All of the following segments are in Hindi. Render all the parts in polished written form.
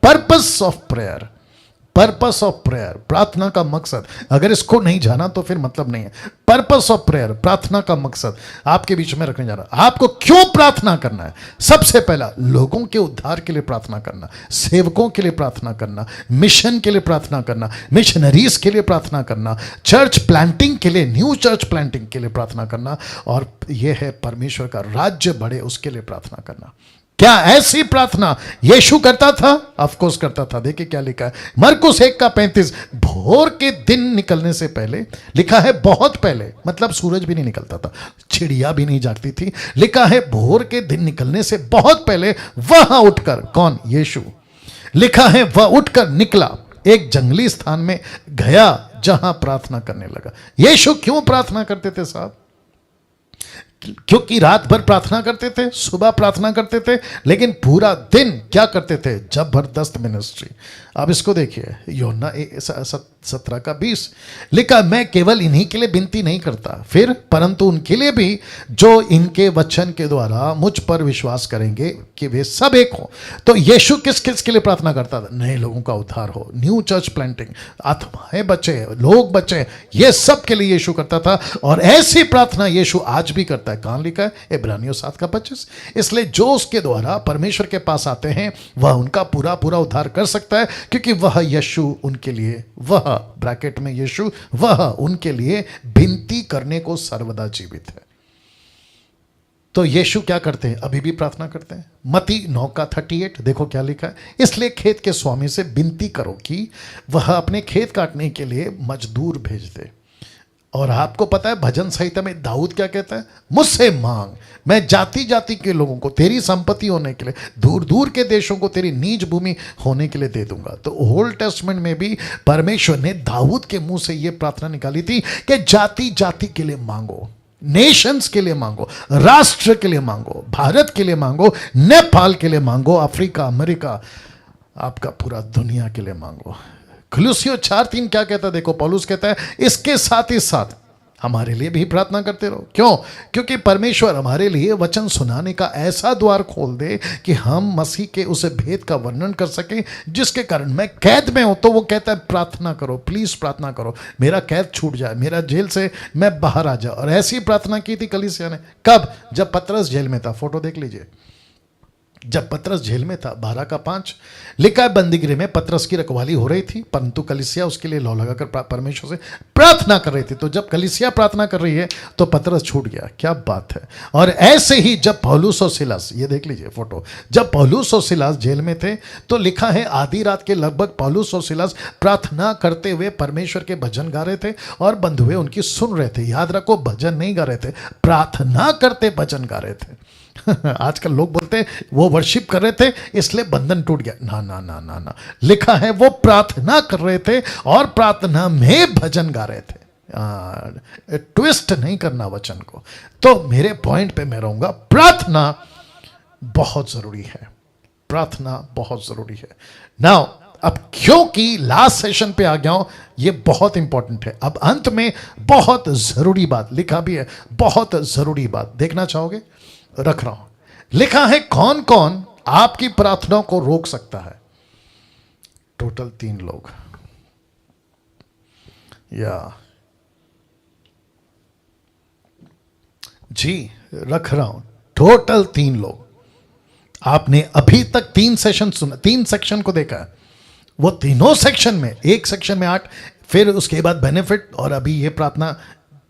Purpose of prayer, purpose of prayer, प्रार्थना का मकसद। अगर इसको नहीं जाना तो फिर मतलब नहीं है। पर्पस ऑफ प्रेयर, प्रार्थना का मकसद आपके बीच में रखने जा रहा। आपको क्यों प्रार्थना करना है? सबसे पहला, लोगों के उद्धार के लिए प्रार्थना करना, सेवकों के लिए प्रार्थना करना, मिशन के लिए प्रार्थना करना, मिशनरीज के लिए प्रार्थना करना, चर्च प्लांटिंग के लिए, न्यू चर्च प्लांटिंग के लिए प्रार्थना करना, और यह है परमेश्वर का राज्य बढ़े उसके लिए प्रार्थना करना। क्या ऐसी प्रार्थना यीशु करता था? ऑफ कोर्स करता था। देखिए क्या लिखा है मरकुस 1:35, भोर के दिन निकलने से पहले, लिखा है बहुत पहले, मतलब सूरज भी नहीं निकलता था, चिड़िया भी नहीं जागती थी, लिखा है भोर के दिन निकलने से बहुत पहले वहां उठकर, कौन? यीशु। लिखा है वह उठकर निकला, एक जंगली स्थान में गया जहां प्रार्थना करने लगा। यीशु क्यों प्रार्थना करते थे साहब? क्योंकि रात भर प्रार्थना करते थे, सुबह प्रार्थना करते थे, लेकिन पूरा दिन क्या करते थे? जबरदस्त मिनिस्ट्री। अब इसको देखिए, यूहन्ना 17:20 लिखा, मैं केवल इन्हीं के लिए विनती नहीं करता, फिर परंतु उनके लिए भी जो इनके वचन के द्वारा मुझ पर विश्वास करेंगे कि वे सब एक हो। तो यीशु किस किस के लिए प्रार्थना करता था? नए लोगों का उद्धार हो, न्यू चर्च प्लांटिंग, आत्माएं बचे, लोग बचे, ये सब के लिए यीशु करता था। और ऐसी प्रार्थना यीशु आज भी करता है। कहां लिखा है? इब्रानियों 7:25। इसलिए जो उसके द्वारा परमेश्वर के पास आते हैं वह उनका पूरा पूरा उद्धार कर सकता है, क्योंकि वह यीशु उनके लिए, वह ब्रैकेट में यीशु, वह उनके लिए विनती करने को सर्वदा जीवित है। तो यीशु क्या करते हैं? अभी भी प्रार्थना करते हैं। मत्ती 9:38 देखो क्या लिखा है, इसलिए खेत के स्वामी से विनती करो कि वह अपने खेत काटने के लिए मजदूर भेज दे। और आपको पता है भजन संहिता में दाऊद क्या कहता है? मुझसे मांग, मैं जाति जाति के लोगों को तेरी संपत्ति होने के लिए, दूर दूर के देशों को तेरी नीज भूमि होने के लिए दे दूंगा। तो ओल्ड टेस्टमेंट में भी परमेश्वर ने दाऊद के मुंह से यह प्रार्थना निकाली थी कि जाति जाति के लिए मांगो, नेशंस के लिए मांगो, राष्ट्र के लिए मांगो, भारत के लिए मांगो, नेपाल के लिए मांगो, अफ्रीका, अमेरिका, आपका पूरा दुनिया के लिए मांगो। कुलुस्सियों 4:3 क्या कहता है? देखो पौलुस कहता है, इसके साथ ही साथ हमारे लिए भी प्रार्थना करते रहो। क्यों? क्योंकि परमेश्वर हमारे लिए वचन सुनाने का ऐसा द्वार खोल दे कि हम मसीह के उस भेद का वर्णन कर सकें जिसके कारण मैं कैद में हूं तो वो कहता है प्रार्थना करो, प्लीज प्रार्थना करो, मेरा कैद छूट जाए, मेरा जेल से मैं बाहर आ जाऊं। और ऐसी प्रार्थना की थी कलीसिया ने। कब? जब पतरस जेल में था। फोटो देख लीजिए, जब पतरस जेल में था। 12:5 लिखा है, बंदीगृह में पतरस की रखवाली हो रही थी, परंतु कलीसिया उसके लिए लौ लगाकर परमेश्वर से प्रार्थना कर रही थी। तो जब कलीसिया प्रार्थना कर रही है तो पतरस छूट गया। क्या बात है। और ऐसे ही जब पौलुस और सिलास, ये देख लीजिए फोटो, जब पौलुस और सिलास जेल में थे तो लिखा है आधी रात के लगभग पौलुस और सिलास प्रार्थना करते हुए परमेश्वर के भजन गा रहे थे और बंधुए उनकी सुन रहे थे। याद रखो, भजन नहीं गा रहे थे, प्रार्थना करते भजन गा रहे थे। आजकल लोग बोलते हैं वो वर्शिप कर रहे थे इसलिए बंधन टूट गया। ना ना ना ना ना, लिखा है वो प्रार्थना कर रहे थे और प्रार्थना में भजन गा रहे थे। ट्विस्ट नहीं करना वचन को। तो मेरे पॉइंट पे मैं रहूंगा, प्रार्थना बहुत जरूरी है, प्रार्थना बहुत जरूरी है। नाउ अब क्योंकि लास्ट सेशन पे आ गया हूं, ये बहुत इंपॉर्टेंट है। अब अंत में बहुत जरूरी बात लिखा भी है, बहुत जरूरी बात देखना चाहोगे? रख रहा हूं। लिखा है कौन कौन आपकी प्रार्थनाओं को रोक सकता है? टोटल 3 लोग। या जी रख रहा हूं, टोटल 3 लोग। आपने अभी तक 3 सेशन सुना, 3 सेक्शन को देखा है। वो तीनों सेक्शन में, एक सेक्शन में 8, फिर उसके बाद बेनिफिट, और अभी ये प्रार्थना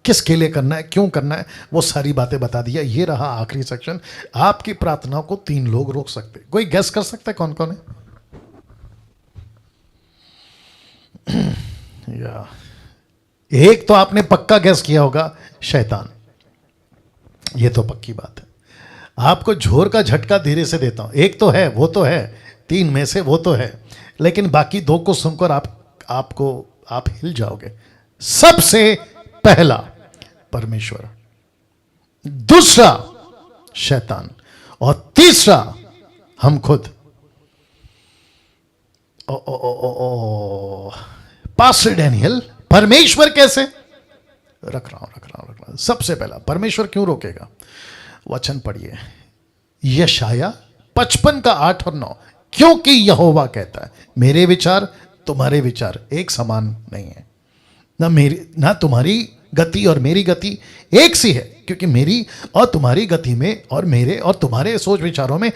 किसके लिए करना है, क्यों करना है, वो सारी बातें बता दिया। ये रहा आखिरी सेक्शन। आपकी प्रार्थनाओं को 3 लोग रोक सकते। कोई गेस कर सकता है कौन कौन है? या एक तो आपने पक्का गेस किया होगा, शैतान। ये तो पक्की बात है। आपको झोर का झटका धीरे से देता हूं। एक तो है, वो तो है, 3 में से वो तो है, लेकिन बाकी 2 को सुनकर आप हिल जाओगे। सबसे पहला परमेश्वर, दूसरा शैतान, और तीसरा हम खुद। पास्टर डैनियल, परमेश्वर कैसे? रख रहा हूं। सबसे पहला परमेश्वर क्यों रोकेगा? वचन पढ़िए, यशाया 55 का 8 और 9। क्योंकि यहोवा कहता है मेरे विचार तुम्हारे विचार एक समान नहीं है, ना तुम्हारी गति और मेरी गति एक सी है, क्योंकि मेरी और तुम्हारी गति में और मेरे और तुम्हारे सोच विचारों में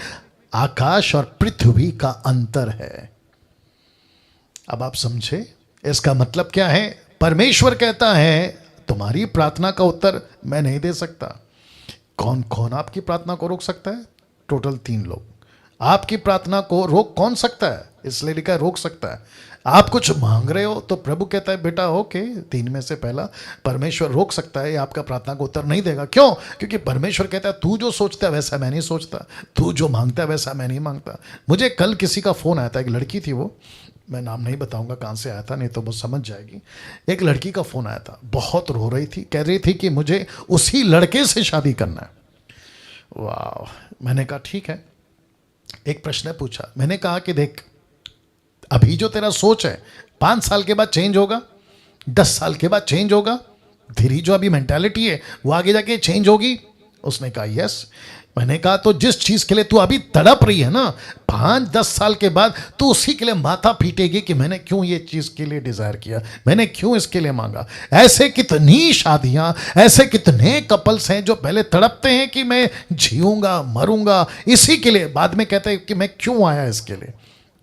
आकाश और पृथ्वी का अंतर है। अब आप समझे इसका मतलब क्या है? परमेश्वर कहता है तुम्हारी प्रार्थना का उत्तर मैं नहीं दे सकता। कौन कौन आपकी प्रार्थना को रोक सकता है? टोटल 3 लोग। आपकी प्रार्थना को रोक कौन सकता है? इसलिए लिखा है रोक सकता है। आप कुछ मांग रहे हो तो प्रभु कहता है बेटा ओके, 3 में से पहला परमेश्वर रोक सकता है, आपका प्रार्थना को उत्तर नहीं देगा। क्यों? क्योंकि परमेश्वर कहता है तू जो सोचता है वैसा मैं नहीं सोचता, तू जो मांगता है वैसा मैं नहीं मांगता। मुझे कल किसी का फ़ोन आया था, एक लड़की थी, वो मैं नाम नहीं बताऊंगा कहाँ से आया था, नहीं तो वो समझ जाएगी। एक लड़की का फ़ोन आया था, बहुत रो रही थी, कह रही थी कि मुझे उसी लड़के से शादी करना है। वाह! मैंने कहा ठीक है। एक प्रश्न पूछा, मैंने कहा कि देख अभी जो तेरा सोच है 5 साल के बाद चेंज होगा, 10 साल के बाद चेंज होगा, तेरी जो अभी मेंटालिटी है वो आगे जाके चेंज होगी। उसने कहा यस। मैंने कहा तो जिस चीज़ के लिए तू अभी तड़प रही है ना, 5-10 साल के बाद तू उसी के लिए माथा पीटेगी कि मैंने क्यों ये चीज़ के लिए डिज़ायर किया, मैंने क्यों इसके लिए मांगा। ऐसे कितनी शादियां, ऐसे कितने कपल्स हैं जो पहले तड़पते हैं कि मैं जीऊंगा मरूंगा इसी के लिए, बाद में कहते हैं कि मैं क्यों आया इसके लिए।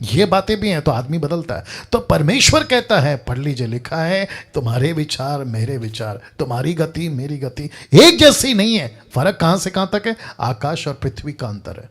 ये बातें भी हैं तो आदमी बदलता है। तो परमेश्वर कहता है, पढ़ लीजिए, लिखा है तुम्हारे विचार मेरे विचार, तुम्हारी गति मेरी गति एक जैसी नहीं है। फर्क कहां से कहां तक है? आकाश और पृथ्वी का अंतर है।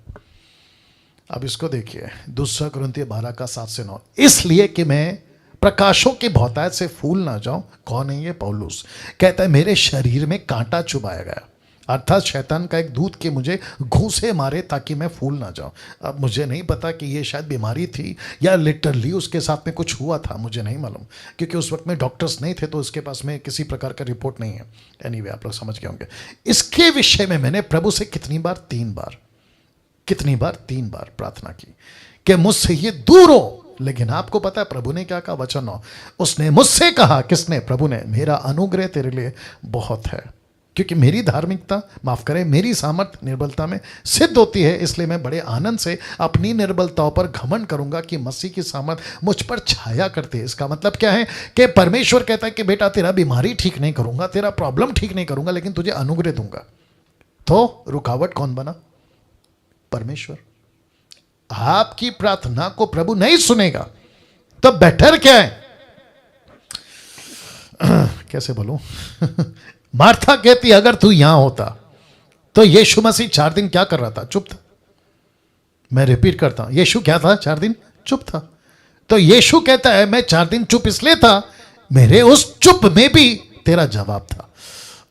अब इसको देखिए, 2 कुरिन्थिय 12 का 7 से 9। इसलिए कि मैं प्रकाशों की बहुतायत से फूल ना जाऊं। कौन है ये? पौलुस कहता है मेरे शरीर में कांटा चुभाया गया, अर्थात शैतान का एक दूत के मुझे घूंसे मारे ताकि मैं फूल ना जाऊं। अब मुझे नहीं पता कि ये शायद बीमारी थी या लिटरली उसके साथ में कुछ हुआ था, मुझे नहीं मालूम, क्योंकि उस वक्त में डॉक्टर्स नहीं थे तो उसके पास में किसी प्रकार का रिपोर्ट नहीं है। एनीवे आप लोग समझ गए होंगे। इसके विषय में मैंने प्रभु से कितनी बार? 3 बार प्रार्थना की कि मुझसे ये दूर हो। लेकिन आपको पता है प्रभु ने क्या कहा? वचन हो, उसने मुझसे कहा। किसने? प्रभु ने। मेरा अनुग्रह तेरे लिए बहुत है, क्योंकि मेरी धार्मिकता, माफ करें, मेरी सामर्थ निर्बलता में सिद्ध होती है। इसलिए मैं बड़े आनंद से अपनी निर्बलताओं पर घमंड करूंगा कि मसीह की सामर्थ मुझ पर छाया करती है। इसका मतलब क्या है कि परमेश्वर कहता है कि बेटा तेरा बीमारी ठीक नहीं करूंगा, तेरा प्रॉब्लम ठीक नहीं करूंगा, लेकिन तुझे अनुग्रह दूंगा। तो रुकावट कौन बना? परमेश्वर। आपकी प्रार्थना को प्रभु नहीं सुनेगा तो बेटर क्या है? कैसे बोलूं? मार्था कहती अगर तू यहां होता तो यीशु मसीह 4 दिन क्या कर रहा था? चुप था। मैं रिपीट करता हूं, यीशु क्या था? 4 दिन चुप था। तो यीशु कहता है मैं 4 दिन चुप इसलिए था, मेरे उस चुप में भी तेरा जवाब था।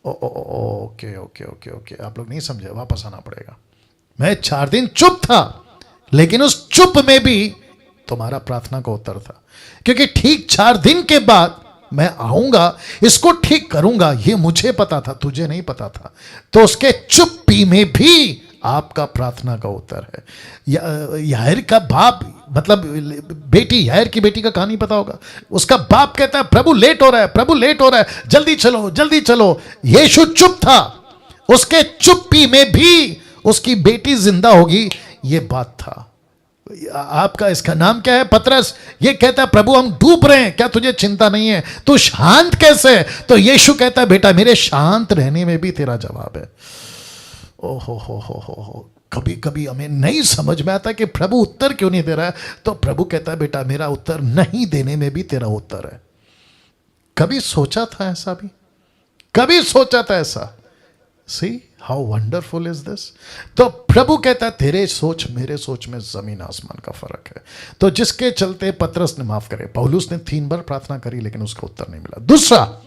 ओके ओके ओके ओके, आप लोग नहीं समझे, वापस आना पड़ेगा। मैं 4 दिन चुप था, लेकिन उस चुप में भी तुम्हारा प्रार्थना का उत्तर था, क्योंकि ठीक 4 दिन के बाद मैं आऊंगा, इसको ठीक करूंगा, ये मुझे पता था, तुझे नहीं पता था। तो उसके चुप्पी में भी आपका प्रार्थना का उत्तर है। यायर का बाप, मतलब बेटी, यायर की बेटी का कहानी पता होगा। उसका बाप कहता है प्रभु लेट हो रहा है, प्रभु लेट हो रहा है, जल्दी चलो जल्दी चलो। यीशु चुप था, उसके चुप्पी में भी उसकी बेटी जिंदा होगी, ये बात था। आपका इसका नाम क्या है? पतरस। ये कहता है प्रभु हम डूब रहे हैं, क्या तुझे चिंता नहीं है? तू शांत कैसे? तो यीशु कहता है बेटा मेरे शांत रहने में भी तेरा जवाब है। ओहो हो। कभी कभी हमें नहीं समझ में आता कि प्रभु उत्तर क्यों नहीं दे रहा है, तो प्रभु कहता है बेटा मेरा उत्तर नहीं देने में भी तेरा उत्तर है। कभी सोचा था ऐसा भी? कभी सोचा था ऐसा? See how wonderful is this. तो प्रभु कहता है तेरे सोच मेरे सोच में जमीन आसमान का फर्क है। तो जिसके चलते पतरस ने, माफ करे, पौलुस ने 3 बार प्रार्थना करी लेकिन उसका उत्तर नहीं मिला। दूसरा,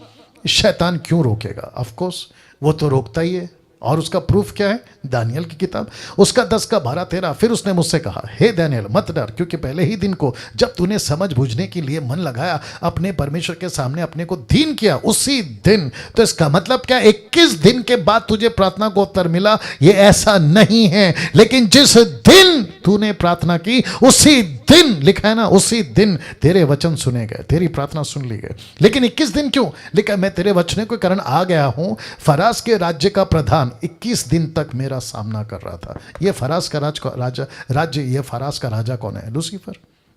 शैतान क्यों रोकेगा? ऑफ कोर्स वो तो रोकता ही है, और उसका प्रूफ क्या है? दानियल की किताब उसका 10 का 12-13। फिर उसने मुझसे कहा हे दानियल मत डर, क्योंकि पहले ही दिन को जब तूने समझ बूझने के लिए मन लगाया, अपने परमेश्वर के सामने अपने को दीन किया, उसी दिन। तो इसका मतलब क्या? 21 दिन के बाद तुझे प्रार्थना को उत्तर मिला, ये ऐसा नहीं है। लेकिन जिस दिन तूने प्रार्थना की उसी दिन, लिखा है ना, उसी दिन तेरे वचन सुने गए, तेरी प्रार्थना सुन ली गई। लेकिन 21 दिन क्यों? लिखा है मैं तेरे वचनों के कारण आ गया हूं। फरास के राज्य का प्रधान 21 दिन तक मेरा सामना कर रहा था। ये फरास का राज्य, ये फरास का राजा कौन है?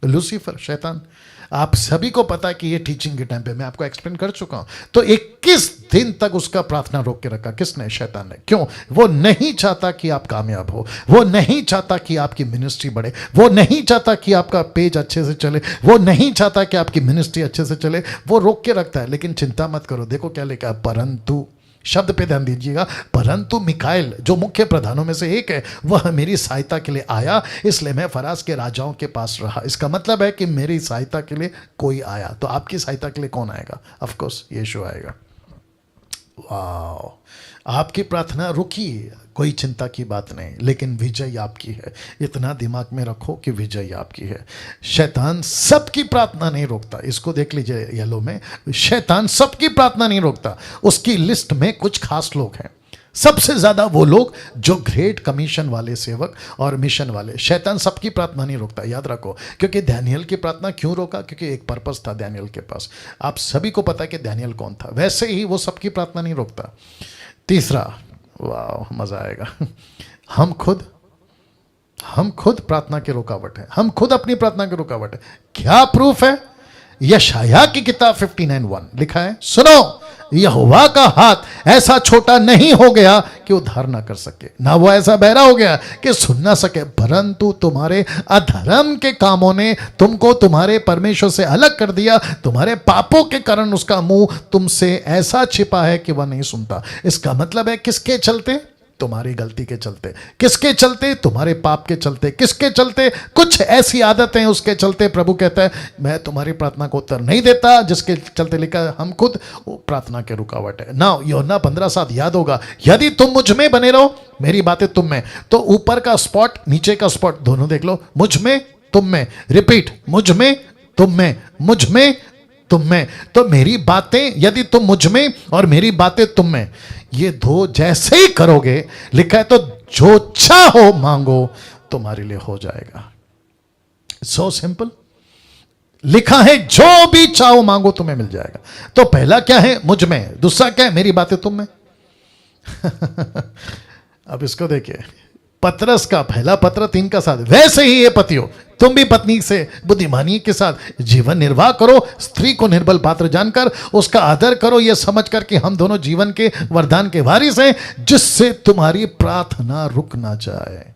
लूसीफर, शैतान। आप सभी को पता है कि ये टीचिंग के टाइम पे मैं आपको एक्सप्लेन कर चुका हूं। तो 21 दिन तक उसका प्रार्थना रोक के रखा। किसने? शैतान ने। क्यों? वो नहीं चाहता कि आप कामयाब हो, वो नहीं चाहता कि आपकी मिनिस्ट्री बढ़े, वो नहीं चाहता कि आपका पेज अच्छे से चले, वो नहीं चाहता कि आपकी मिनिस्ट्री अच्छे से चले, वो रोक के रखता है। लेकिन चिंता मत करो, देखो क्या लिखा है, परंतु, शब्द पे ध्यान दीजिएगा, परंतु मिकाएल जो मुख्य प्रधानों में से एक है, वह मेरी सहायता के लिए आया, इसलिए मैं फरास के राजाओं के पास रहा। इसका मतलब है कि मेरी सहायता के लिए कोई आया। तो आपकी सहायता के लिए कौन आएगा? ऑफ कोर्स यीशु आएगा। वाह, आपकी प्रार्थना रुकी, कोई चिंता की बात नहीं, लेकिन विजय आपकी है। इतना दिमाग में रखो कि विजय आपकी है। शैतान सबकी प्रार्थना नहीं रोकता। इसको देख लीजिए येलो में, शैतान सबकी प्रार्थना नहीं रोकता। उसकी लिस्ट में कुछ खास लोग हैं, सबसे ज्यादा वो लोग जो ग्रेट कमीशन वाले सेवक और मिशन वाले। शैतान सबकी प्रार्थना नहीं रोकता, याद रखो। क्योंकि दानियल की प्रार्थना क्यों रोका? क्योंकि एक पर्पस था दानियल के पास। आप सभी को पता है कि दानियल कौन था। वैसे ही वो सबकी प्रार्थना नहीं रोकता। तीसरा, वाह मजा आएगा, हम खुद प्रार्थना के रुकावट है। हम खुद अपनी प्रार्थना के रुकावट है। क्या प्रूफ है? यशाया की किताब 59:1 लिखा है, सुनो, यहोवा का हाथ ऐसा छोटा नहीं हो गया कि उद्धार ना कर सके, ना वो ऐसा बहरा हो गया कि सुन ना सके, परंतु तुम्हारे अधर्म के कामों ने तुमको तुम्हारे परमेश्वर से अलग कर दिया। तुम्हारे पापों के कारण उसका मुंह तुमसे ऐसा छिपा है कि वह नहीं सुनता। इसका मतलब है किसके चलते? तुम्हारी गलती के चलते। किसके चलते? तुम्हारे पाप के चलते। किसके चलते? कुछ ऐसी आदतें उसके चलते। प्रभु कहता है मैं तुम्हारी प्रार्थना को उत्तर नहीं देता, जिसके चलते लिखा है हम खुद प्रार्थना के रुकावट है ना। यूहन्ना 15:7 याद होगा, यदि तुम मुझ में बने रहो, मेरी बातें तुम में। तो ऊपर का स्पॉट, नीचे का स्पॉट दोनों देख लो, मुझ में तुम में। रिपीट, मुझ में तुम में, मुझ में तुम में। तो मेरी बातें, यदि तुम मुझ में और मेरी बातें तुम में, ये दो जैसे ही करोगे, लिखा है तो जो चाहो मांगो तुम्हारे लिए हो जाएगा। सो सिंपल, लिखा है जो भी चाहो मांगो तुम्हें मिल जाएगा। तो पहला क्या है? मुझ में। दूसरा क्या है? मेरी बातें तुम में। अब इसको देखिए, पतरस का पहला पत्र 3:7, वैसे ही ये पतियों तुम भी पत्नी से बुद्धिमानी के साथ जीवन निर्वाह करो, स्त्री को निर्बल पात्र जानकर उसका आदर करो, यह समझकर कि हम दोनों जीवन के वरदान के वारिस हैं, जिससे तुम्हारी प्रार्थना रुक ना जाए।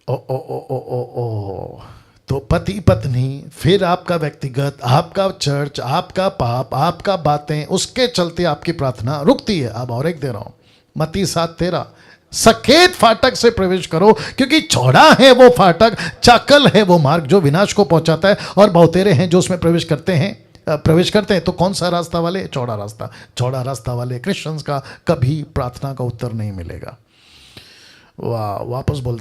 ओ ओ ओ ओ ओ ओ तो पति पत्नी, फिर आपका व्यक्तिगत, आपका चर्च, आपका पाप, आपका बातें, उसके चलते आपकी प्रार्थना रुकती है। अब और एक दे रहा हूं, मत्ती 7:13, सकेत फाटक से प्रवेश करो, क्योंकि चौड़ा है वो फाटक, चाकल है वो मार्ग जो विनाश को पहुंचाता है, और बहुतेरे हैं जो उसमें प्रवेश करते हैं। तो कौन सा रास्ता वाले? चौड़ा रास्ता। चौड़ा रास्ता वाले क्रिश्चियंस का कभी प्रार्थना का उत्तर नहीं मिलेगा। वाह, वापस बोलते